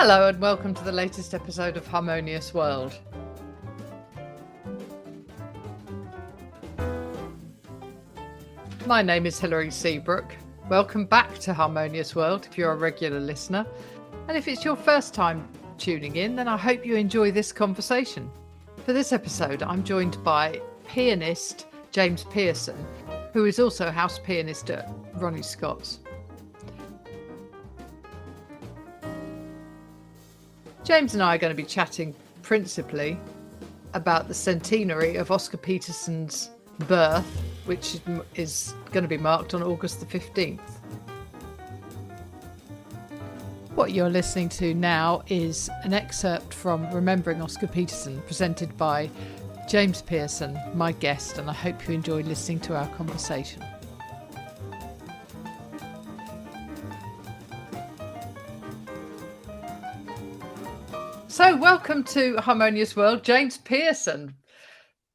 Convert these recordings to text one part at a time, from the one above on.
Hello and welcome to the latest episode of Harmonious World. My name is Hilary Seabrook. Welcome back to Harmonious World if you're a regular listener. And if it's your first time tuning in, then I hope you enjoy this conversation. For this episode, I'm joined by pianist James Pearson, who is also house pianist at Ronnie Scott's. James and I are going to be chatting principally about the centenary of Oscar Peterson's birth, which is going to be marked on August the 15th. What you're listening to now is an excerpt from Remembering Oscar Peterson, presented by James Pearson, my guest, and I hope you enjoy listening to our conversation. So, welcome to Harmonious World, James Pearson.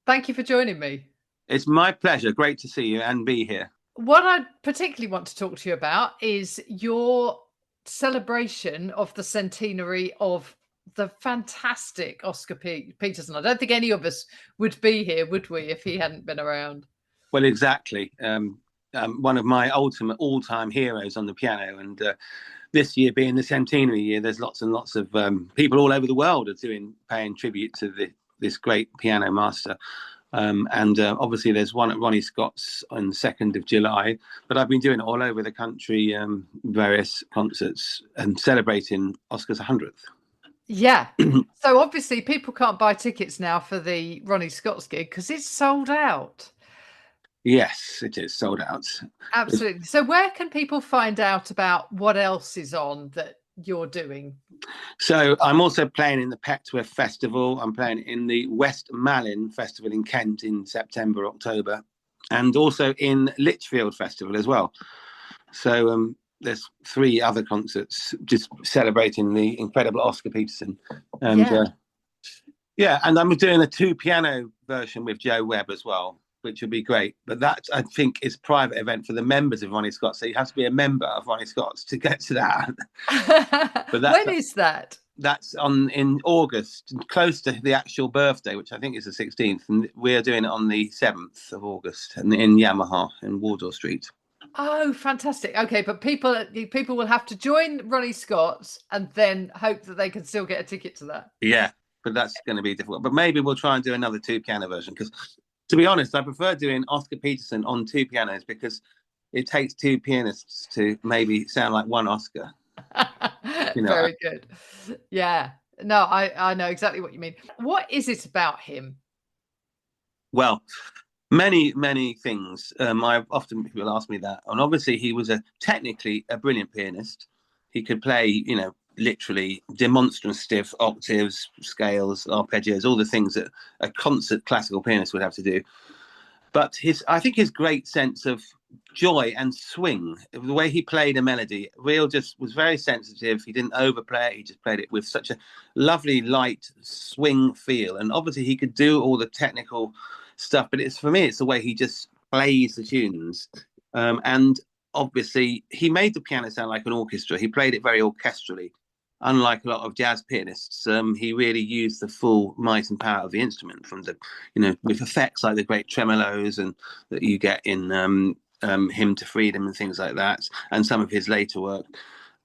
Thank you for joining me. It's my pleasure. Great to see you and be here. What I particularly want to talk to you about is your celebration of the centenary of the fantastic Oscar Peterson. I don't think any of us would be here, would we, if he hadn't been around? Well, exactly. One of my ultimate all-time heroes on the piano, and this year being the centenary year, there's lots and lots of people all over the world are paying tribute to this great piano master. And obviously there's one at Ronnie Scott's on the 2nd of July, but I've been doing it all over the country, various concerts and celebrating Oscar's 100th. Yeah. So obviously people can't buy tickets now for the Ronnie Scott's gig because it's sold out. Yes, it is sold out. Absolutely. So where can people find out about what else is on that you're doing? So I'm also playing in the Petworth Festival. I'm playing in the West Malin Festival in Kent in September, October, and also in Lichfield Festival as well. So there's 3 other concerts just celebrating the incredible Oscar Peterson. And and I'm doing a 2-piano version with Joe Webb as well, which would be great. But that, I think, is a private event for the members of Ronnie Scott. So you have to be a member of Ronnie Scott's to get to that. But when is that? That's in August, close to the actual birthday, which I think is the 16th. And we're doing it on the 7th of August in Yamaha in Wardour Street. Oh, fantastic. Okay, but people will have to join Ronnie Scott's and then hope that they can still get a ticket to that. Yeah, but that's going to be difficult. But maybe we'll try and do another 2-piano version because, to be honest, I prefer doing Oscar Peterson on 2 pianos because it takes 2 pianists to maybe sound like one Oscar. Very good. Yeah. No, I know exactly what you mean. What is it about him? Well, many things. Often people ask me that. And obviously he was technically a brilliant pianist. He could play, literally demonstrative octaves, scales, arpeggios, all the things that a concert classical pianist would have to do. But I think his great sense of joy and swing, the way he played a melody, just was very sensitive. He didn't overplay it. He just played it with such a lovely, light swing feel. And obviously he could do all the technical stuff, but for me, it's the way he just plays the tunes. And obviously he made the piano sound like an orchestra. He played it very orchestrally. Unlike a lot of jazz pianists, he really used the full might and power of the instrument from with effects like the great tremolos and that you get in Hymn to Freedom and things like that, and some of his later work,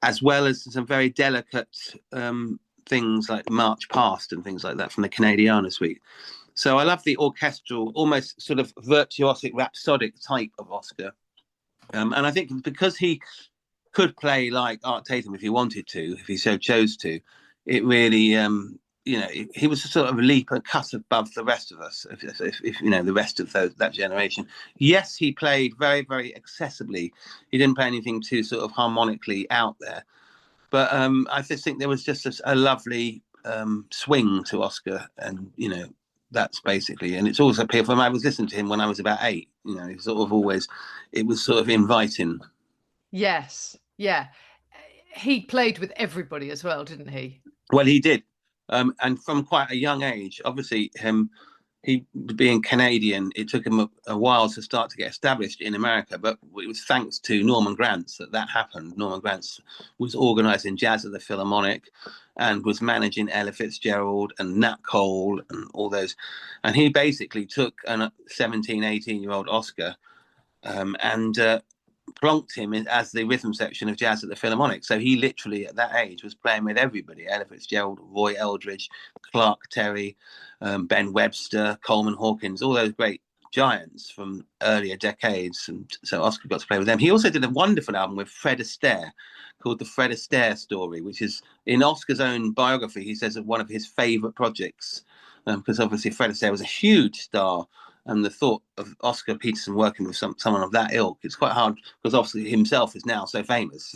as well as some very delicate things like March Past and things like that from the Canadiana suite. So I love the orchestral, almost sort of virtuosic, rhapsodic type of Oscar. And I think because he could play like Art Tatum if he wanted to, if he so chose to, it really, he was sort of a cut above the rest of us, if the rest of that generation. Yes, he played very, very accessibly. He didn't play anything too sort of harmonically out there. But I just think there was just a lovely swing to Oscar, and, that's basically, and it's also people. I was listening to him when I was about 8. It was sort of inviting. Yes, yeah. He played with everybody as well, didn't he? Well, he did, and from quite a young age. Obviously, he being Canadian, it took him a while to start to get established in America, but it was thanks to Norman Granz that happened. Norman Granz was organising jazz at the Philharmonic and was managing Ella Fitzgerald and Nat Cole and all those. And he basically took a 17, 18-year-old Oscar and plonked him as the rhythm section of jazz at the Philharmonic. So he literally, at that age, was playing with everybody: Ella Fitzgerald, Roy Eldridge, Clark Terry, Ben Webster, Coleman Hawkins, all those great giants from earlier decades. And so Oscar got to play with them. He also did a wonderful album with Fred Astaire called The Fred Astaire Story, which is, in Oscar's own biography, he says, one of his favourite projects, because obviously Fred Astaire was a huge star. And the thought of Oscar Peterson working with someone of that ilk, it's quite hard, because obviously himself is now so famous.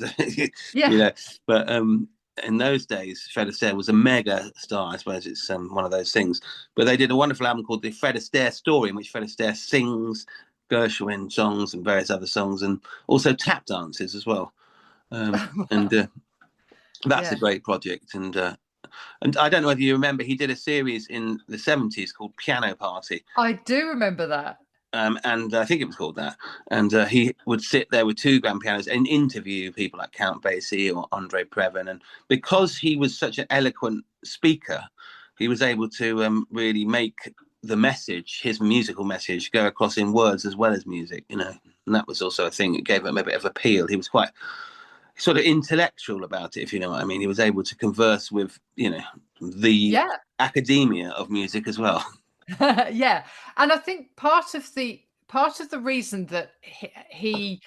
Yeah. But in those days, Fred Astaire was a mega star. I suppose it's one of those things. But they did a wonderful album called The Fred Astaire Story, in which Fred Astaire sings Gershwin songs and various other songs, and also tap dances as well. And that's a great project. And I don't know whether you remember, he did a series in the 70s called Piano Party. I do remember that. And I think it was called that. And he would sit there with two grand pianos and interview people like Count Basie or Andre Previn. And because he was such an eloquent speaker, he was able to really make the message, his musical message, go across in words as well as music, And that was also a thing that gave him a bit of appeal. He was quite sort of intellectual about it, if you know what I mean. He was able to converse with, the academia of music as well. Yeah, and I think part of the reason that he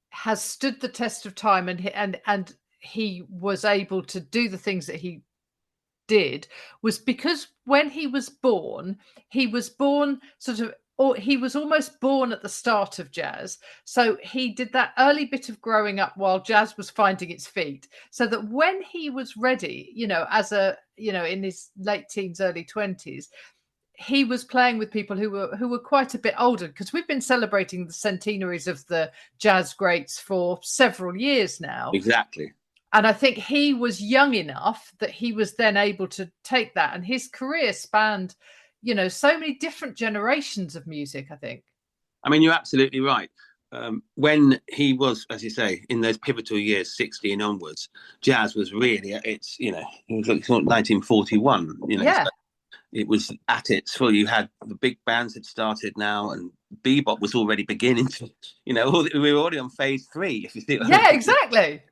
has stood the test of time and he was able to do the things that he did was because when he was born sort of, or he was almost born at the start of jazz. So he did that early bit of growing up while jazz was finding its feet, so that when he was ready, in his late teens, early 20s, he was playing with people who were quite a bit older, because we've been celebrating the centenaries of the jazz greats for several years now. Exactly. And I think he was young enough that he was then able to take that, and his career spanned so many different generations of music, I think. I mean, you're absolutely right. When he was, as you say, in those pivotal years, 60 and onwards, jazz was really it was like 1941, Yeah. So it was at its full. You had the big bands had started now, and bebop was already beginning to, we were already on phase 3, if you see what I mean. Exactly.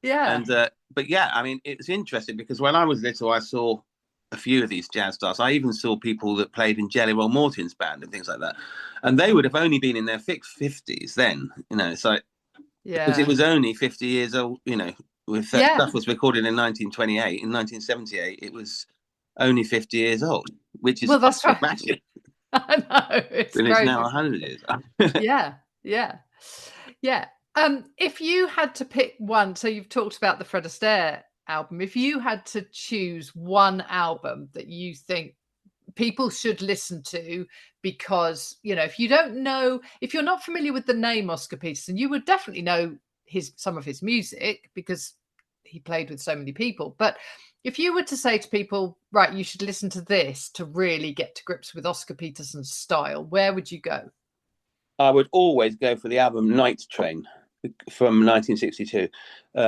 Yeah. And, but yeah, I mean, it's interesting because when I was little, I saw a few of these jazz stars. I even saw people that played in Jelly Roll Morton's band and things like that, and they would have only been in their 50s then. So because it was only 50 years old. With that stuff was recorded in 1928. In 1978, it was only 50 years old, which is that's right. Imagine. I know, it's and it's now 100 years. Yeah. If you had to pick one, so you've talked about the Fred Astaire album. If you had to choose one album that you think people should listen to, because if you're not familiar with the name Oscar Peterson, you would definitely know some of his music because he played with so many people. But if you were to say to people, right, you should listen to this to really get to grips with Oscar Peterson's style, where would you go? I would always go for the album Night Train from 1962,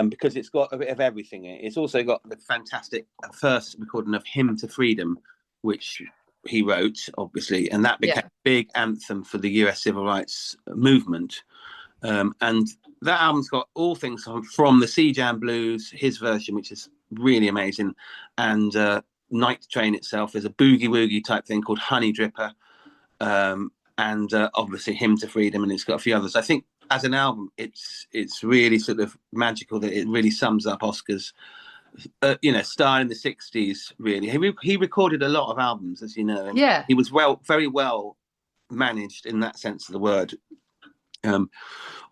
because it's got a bit of everything in it. It's also got the fantastic first recording of Hymn to Freedom, which he wrote, obviously, and that became a big anthem for the US civil rights movement. And that album's got all things from the Sea Jam Blues, his version, which is really amazing, and Night Train itself is a boogie woogie type thing called Honey Dripper, and obviously Hymn to Freedom, and it's got a few others. I think as an album, it's really sort of magical that it really sums up Oscar's style in the 60s. Really, he recorded a lot of albums, as you know. He was very well managed in that sense of the word.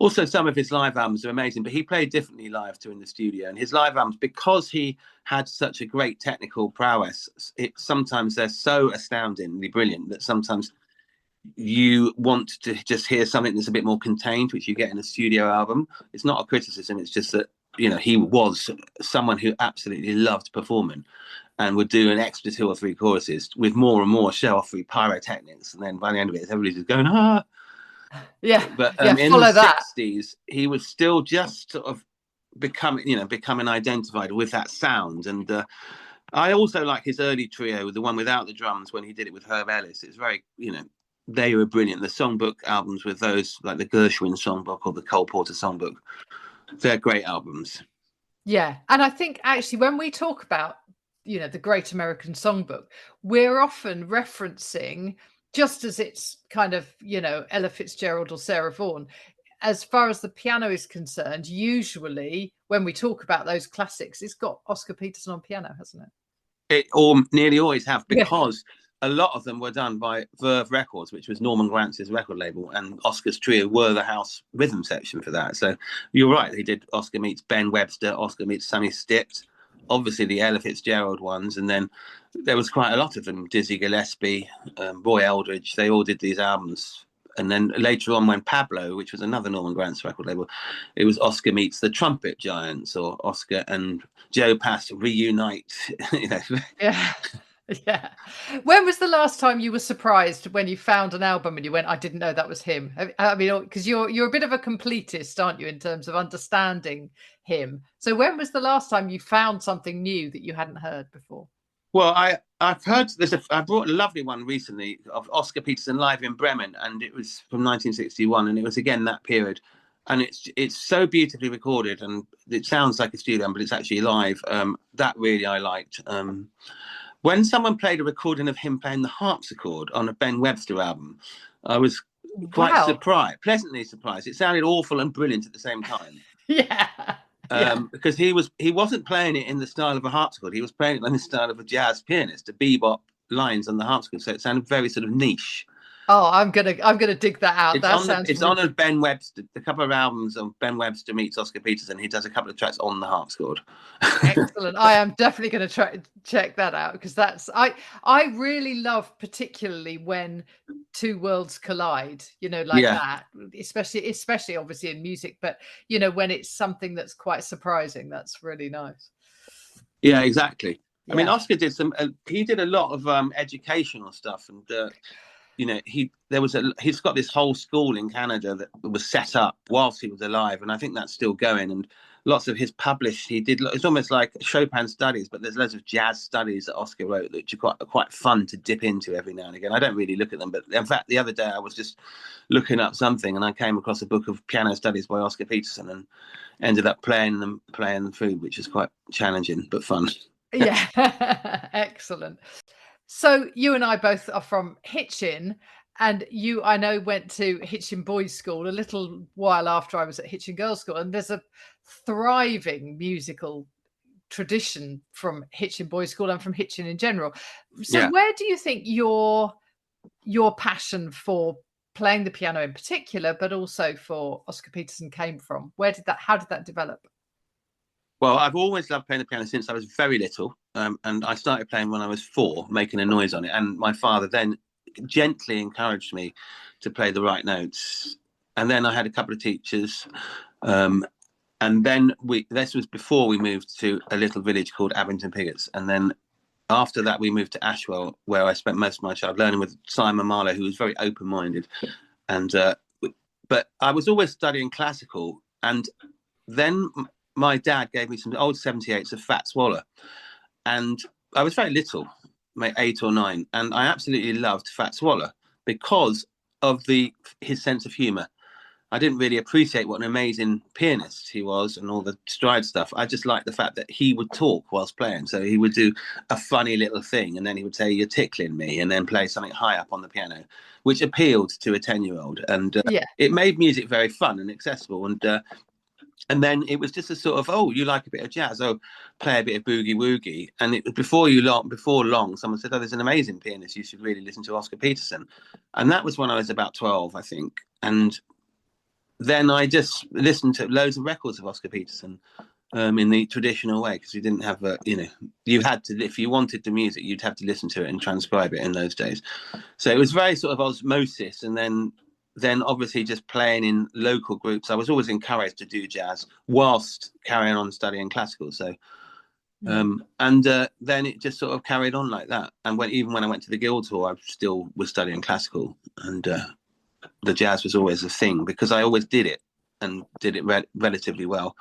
Also, some of his live albums are amazing, but he played differently live to in the studio. And his live albums, because he had such a great technical prowess, sometimes they're so astoundingly brilliant that sometimes you want to just hear something that's a bit more contained, which you get in a studio album. It's not a criticism, it's just that he was someone who absolutely loved performing, and would do an extra 2 or 3 choruses with more and more show-off-free pyrotechnics. And then by the end of it, everybody's just going, ah. Yeah, But yeah, in the follow that. 60s, he was still just sort of becoming identified with that sound. And I also like his early trio, the one without the drums, when he did it with Herb Ellis. It's very, they were brilliant. The songbook albums with those, like the Gershwin songbook or the Cole Porter songbook, they're great albums. Yeah. And I think actually when we talk about, the Great American Songbook, we're often referencing, just as it's kind of, Ella Fitzgerald or Sarah Vaughan, as far as the piano is concerned, usually when we talk about those classics, it's got Oscar Peterson on piano, hasn't it? It or nearly always have, because a lot of them were done by Verve Records, which was Norman Grantz's record label, and Oscar's trio were the house rhythm section for that. So you're right, he did Oscar meets Ben Webster, Oscar meets Sonny Stitt, obviously the Ella Fitzgerald ones, and then there was quite a lot of them. Dizzy Gillespie, Roy Eldridge, they all did these albums. And then later on, when Pablo, which was another Norman Granz record label, it was Oscar meets the Trumpet Giants, or Oscar and Joe Pass reunite. Yeah. Yeah. When was the last time you were surprised when you found an album and you went, I didn't know that was him? I mean, because you're a bit of a completist, aren't you, in terms of understanding him? So when was the last time you found something new that you hadn't heard before? Well, I've heard I brought a lovely one recently of Oscar Peterson live in Bremen, and it was from 1961, and it was again that period, and it's so beautifully recorded, and it sounds like a studio, but it's actually live. That really I liked. When someone played a recording of him playing the harpsichord on a Ben Webster album, I was quite surprised, pleasantly surprised. It sounded awful and brilliant at the same time. Yeah. Because he wasn't playing it in the style of a harpsichord. He was playing it in the style of a jazz pianist, a bebop lines on the harpsichord. So it sounded very sort of niche. Oh, I'm gonna dig that out. It's on a Ben Webster, a couple of albums of Ben Webster meets Oscar Peterson. He does a couple of tracks on the harpsichord. Excellent. I am definitely going to check that out, because I really love, particularly when two worlds collide, that, especially obviously in music, but when it's something that's quite surprising, that's really nice. Yeah, exactly. Yeah. I mean, Oscar did he did a lot of educational stuff, and he's got this whole school in Canada that was set up whilst he was alive, and I think that's still going. And lots of his published, it's almost like Chopin studies, but there's loads of jazz studies that Oscar wrote that are quite fun to dip into every now and again. I don't really look at them, but in fact, the other day I was just looking up something and I came across a book of piano studies by Oscar Peterson and ended up playing them through, which is quite challenging but fun. Yeah. Excellent. So you and I both are from Hitchin, and you, I know, went to Hitchin Boys School a little while after I was at Hitchin Girls School, and there's a thriving musical tradition from Hitchin Boys School and from Hitchin in general. So where do you think your passion for playing the piano in particular, but also for Oscar Peterson, came from? How did that develop? Well, I've always loved playing the piano since I was very little, and I started playing when I was 4, making a noise on it. And my father then gently encouraged me to play the right notes. And then I had a couple of teachers, and then this was before we moved to a little village called Abington Pigots. And then after that, we moved to Ashwell, where I spent most of my childhood learning with Simon Marlowe, who was very open-minded. And but I was always studying classical, and then my dad gave me some old 78s of Fats Waller, and I was very little, 8 or 9, and I absolutely loved Fats Waller because of his sense of humour. I didn't really appreciate what an amazing pianist he was and all the stride stuff. I just liked the fact that he would talk whilst playing. So he would do a funny little thing, and then he would say, "You're tickling me," and then play something high up on the piano, which appealed to a 10-year-old. And it made music very fun and accessible. And then it was just a sort of, oh, you like a bit of jazz? Oh, play a bit of boogie woogie. And it was before long, someone said, oh, there's an amazing pianist. You should really listen to Oscar Peterson. And that was when I was about 12, I think. And then I just listened to loads of records of Oscar Peterson in the traditional way, because you didn't have you had to, if you wanted the music, you'd have to listen to it and transcribe it in those days. So it was very sort of osmosis. And then obviously just playing in local groups, I was always encouraged to do jazz whilst carrying on studying classical. So And then it just sort of carried on like that. And even when I went to the Guildhall, I still was studying classical, and the jazz was always a thing because I always did it and did it relatively well.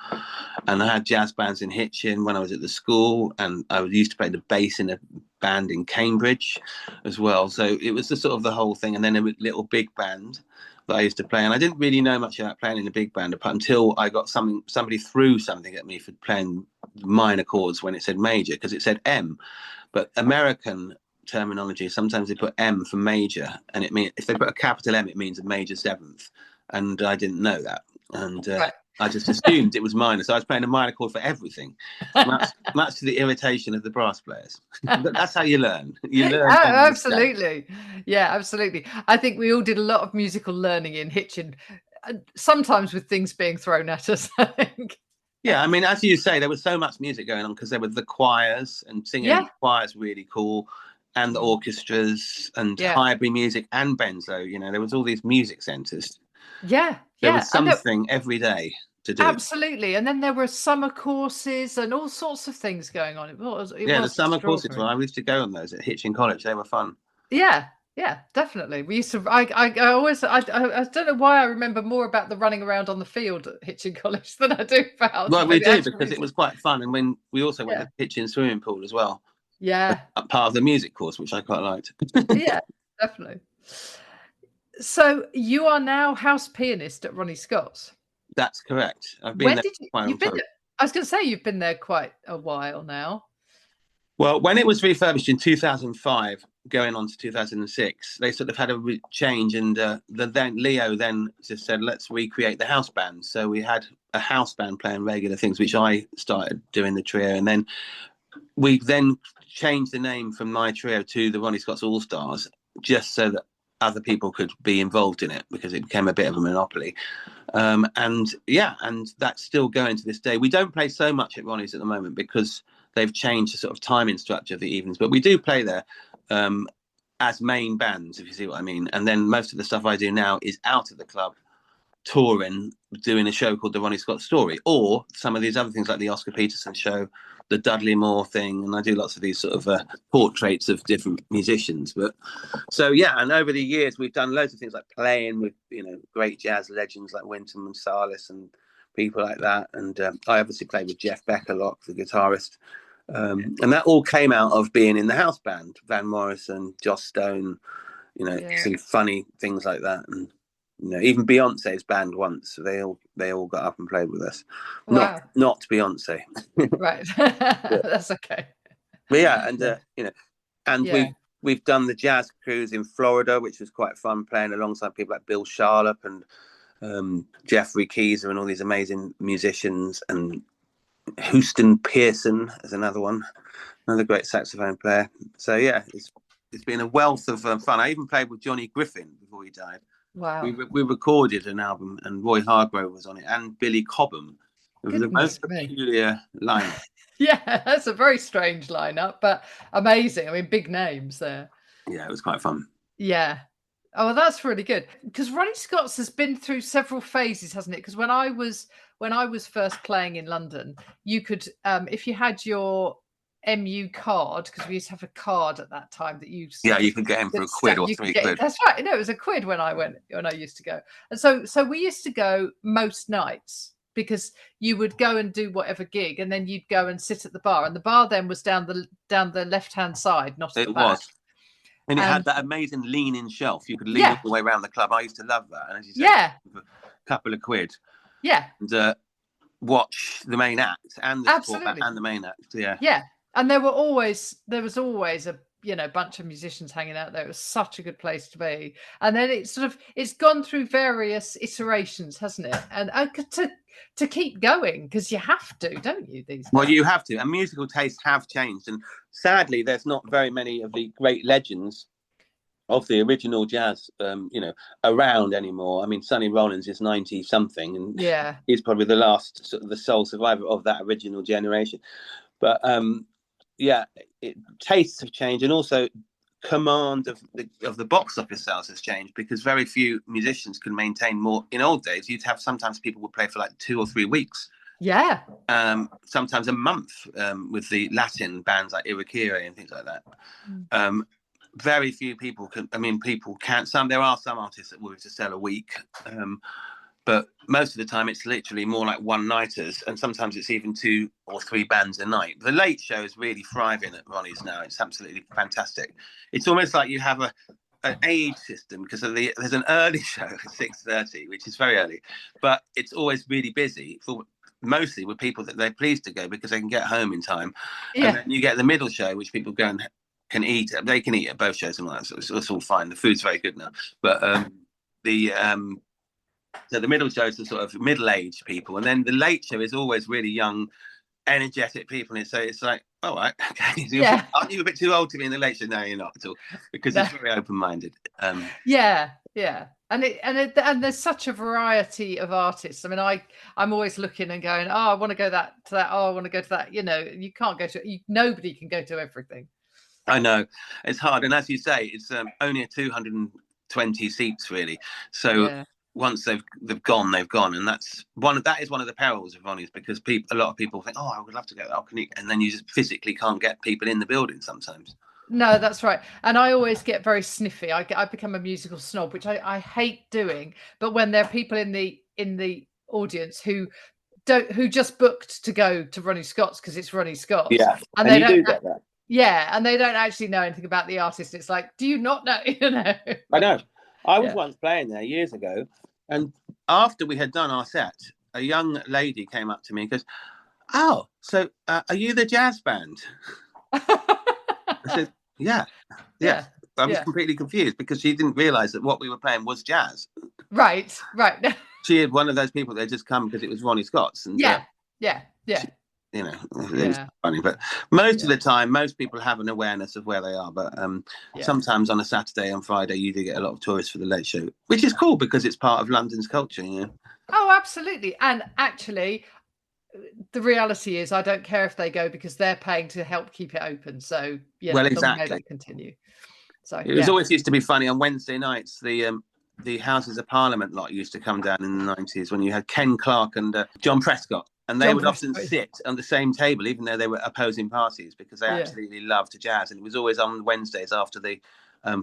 And I had jazz bands in Hitchin when I was at the school, and I used to play the bass in a band in Cambridge as well. So it was the sort of the whole thing. And then a little big band that I used to play, and I didn't really know much about playing in a big band until I got somebody threw something at me for playing minor chords when it said major, because it said M. But American terminology, sometimes they put M for major, and it means if they put a capital M, it means a major seventh, and I didn't know that, and I just assumed it was minor, so I was playing a minor chord for everything, much to the irritation of the brass players. But that's how you learn. You learn. Absolutely, yeah, absolutely. I think we all did a lot of musical learning in Hitchin, sometimes with things being thrown at us, I think. Yeah, I mean, as you say, there was so much music going on because there were the choirs, and singing in the choirs really cool, and the orchestras and Highbury music and Benzo. You know, there was all these music centres. Yeah, there was something every day to do. Absolutely, and then there were summer courses and all sorts of things going on. It was the summer courses. Well, I used to go on those at Hitchin College. They were fun. Yeah, definitely. We used to. I don't know why I remember more about the running around on the field at Hitchin College than I do about. Well, we do because it was quite fun, and when we also went to the Hitchin swimming pool as well. Yeah, part of the music course, which I quite liked. Yeah, definitely. So you are now house pianist at Ronnie Scott's. That's correct. I've been there. You've been there, I was going to say you've been there quite a while now. Well, when it was refurbished in 2005, going on to 2006, they sort of had a change, and then Leo then just said, let's recreate the house band. So we had a house band playing regular things, which I started doing the trio, and then we then changed the name from my trio to the Ronnie Scott's All Stars, just so that other people could be involved in it, because it became a bit of a monopoly. And that's still going to this day. We don't play so much at Ronnie's at the moment because they've changed the sort of timing structure of the evenings, but we do play there as main bands, if you see what I mean. And then most of the stuff I do now is out of the club, touring, doing a show called The Ronnie Scott Story, or some of these other things like the Oscar Peterson show, the Dudley Moore thing, and I do lots of these sort of portraits of different musicians. But so and over the years we've done loads of things like playing with great jazz legends like Wynton Marsalis and people like that, and I obviously played with Jeff Beck a lot, the guitarist, and that all came out of being in the house band, Van Morrison, Joss Stone, some funny things like that. And even Beyonce's band once, they all got up and played with us. Wow. Not Beyonce. Right. That's okay. But we've done the jazz cruise in Florida, which was quite fun, playing alongside people like Bill Sharlop and Jeffrey Keezer and all these amazing musicians, and Houston Pearson is another one, another great saxophone player. So it's been a wealth of fun. I even played with Johnny Griffin before he died. Wow. We recorded an album, and Roy Hargrove was on it, and Billy Cobham. It was the most peculiar lineup. Yeah, that's a very strange lineup, but amazing. I mean, big names there. Yeah, it was quite fun. Yeah. Oh, well, that's really good, because Ronnie Scott's has been through several phases, hasn't it? Because when I was first playing in London, you could, if you had your MU card, because we used to have a card at that time that you could get in for a quid or £3. That's right. No, it was a quid when I used to go, and so we used to go most nights, because you would go and do whatever gig, and then you'd go and sit at the bar, and the bar then was down the left hand side, not at the back. And it had that amazing lean-in shelf. You could lean all the way around the club. I used to love that. And as you say, a couple of quid. Yeah. And watch the main act and the support act and the main act. Yeah. Yeah. And there was always a bunch of musicians hanging out there. It was such a good place to be. And then it's gone through various iterations, hasn't it? And to keep going, because you have to, don't you, these days? Well, you have to. And musical tastes have changed. And sadly, there's not very many of the great legends of the original jazz, around anymore. I mean, Sonny Rollins is 90-something, and he's probably the last sort of the sole survivor of that original generation. But tastes have changed, and also command of the box office sales has changed, because very few musicians can maintain more. In old days, you'd have sometimes people would play for like 2 or 3 weeks Yeah. Sometimes a month, with the Latin bands like Irakere and things like that. Very few people can. I mean, people can't. There are some artists that will just sell a week, but most of the time it's literally more like one-nighters, and sometimes it's even 2 or 3 bands a night. The late show is really thriving at Ronnie's now. It's absolutely fantastic. It's almost like you have an age system, because there's an early show at 6:30, which is very early, but it's always really busy mostly with people that they're pleased to go because they can get home in time. Yeah. And then you get the middle show, which people go and can eat. They can eat at both shows and all that, so it's all fine. The food's very good now, but so the middle show is the sort of middle-aged people, and then the late show is always really young, energetic people. And so it's like, all right, okay, Yeah. aren't you a bit too old to be in the late show? No, you're not at all, because it's very open-minded. Yeah. And there's such a variety of artists. I mean, I'm always looking and going, oh, I want to go to that. Oh, I want to go to that. You know, you can't go to. Nobody can go to everything. I know, it's hard, and as you say, it's only a 220 seats really. So once they've gone, they've gone, and that is one of the perils of Ronnie's, because a lot of people think, oh, I would love to go. Oh, can you? And then you just physically can't get people in the building sometimes. No, that's right. And I always get very sniffy. I become a musical snob, which I hate doing. But when there are people in the audience who just booked to go to Ronnie Scott's because it's Ronnie Scott's, and they do get that. Yeah, and they don't actually know anything about the artist. It's like, do you not know? You know. I know. I was once playing there years ago, and after we had done our set, a young lady came up to me and goes, "Oh, so are you the jazz band?" I said, "Yeah." I was completely confused because she didn't realise that what we were playing was jazz. Right. She had one of those people that just come because it was Ronnie Scott's, and you know, it's funny, but most of the time, most people have an awareness of where they are. But sometimes on a Saturday and Friday, you do get a lot of tourists for the late show, which is cool because it's part of London's culture, you know. Oh, absolutely. And actually, the reality is, I don't care if they go because they're paying to help keep it open. So well, exactly, they continue. So it was always used to be funny on Wednesday nights. The Houses of Parliament lot used to come down in the 90s when you had Ken Clark and John Prescott. And they would often sit on the same table, even though they were opposing parties, because they absolutely loved jazz. And it was always on Wednesdays after the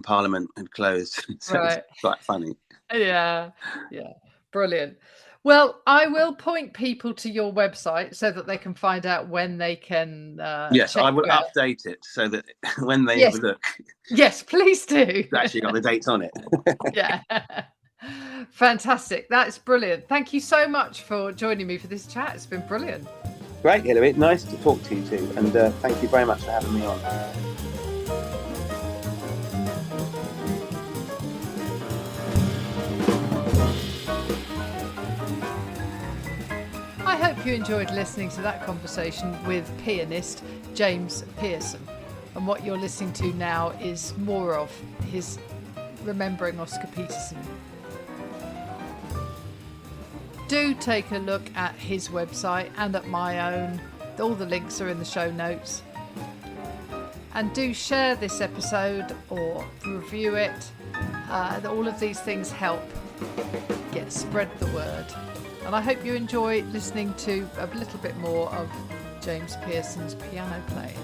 Parliament had closed. So it's quite funny. Yeah. Brilliant. Well, I will point people to your website so that they can find out when they can. Yes, I will update it so that when they have a look. Yes, please do. It's actually got the dates on it. Yeah. Fantastic. That's brilliant. Thank you so much for joining me for this chat. It's been brilliant. Great, Hilary. Nice to talk to you too. And thank you very much for having me on. I hope you enjoyed listening to that conversation with pianist James Pearson. And what you're listening to now is more of his Remembering Oscar Peterson. Do take a look at his website and at my own. All the links are in the show notes. And do share this episode or review it. All of these things help spread the word. And I hope you enjoy listening to a little bit more of James Pearson's piano playing.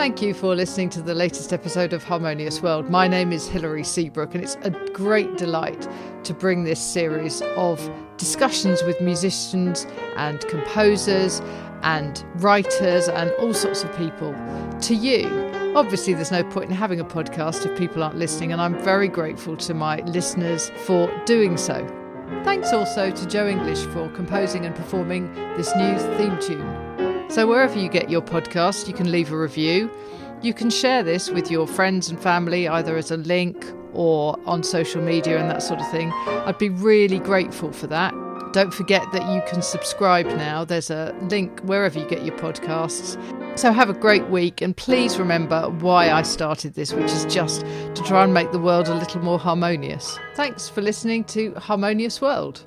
Thank you for listening to the latest episode of Harmonious World. My name is Hilary Seabrook, and it's a great delight to bring this series of discussions with musicians and composers and writers and all sorts of people to you. Obviously, there's no point in having a podcast if people aren't listening, and I'm very grateful to my listeners for doing so. Thanks also to Joe English for composing and performing this new theme tune. So wherever you get your podcast, you can leave a review. You can share this with your friends and family, either as a link or on social media and that sort of thing. I'd be really grateful for that. Don't forget that you can subscribe now. There's a link wherever you get your podcasts. So have a great week, and please remember why I started this, which is just to try and make the world a little more harmonious. Thanks for listening to Harmonious World.